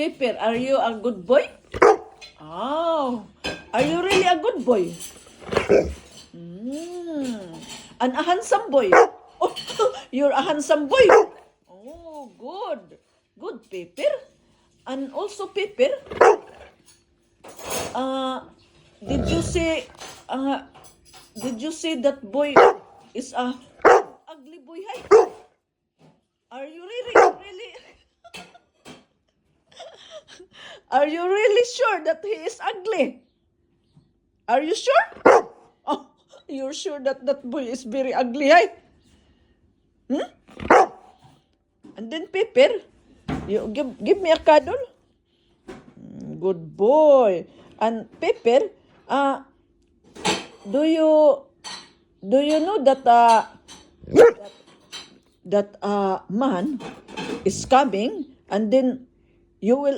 Pepper, are you a good boy? Oh, are you really a good boy? And a handsome boy. Oh, you're a handsome boy. Oh, good. Good, Pepper. And also, Pepper, uh, did you say, uh, that boy is a ugly boy? Hi. Are you really, are you really sure that he is ugly? Are you sure? Oh, you're sure that boy is very ugly, hi? And then Pepper, you give me a cuddle. Good boy. And Pepper, do you know that man is coming, and then you will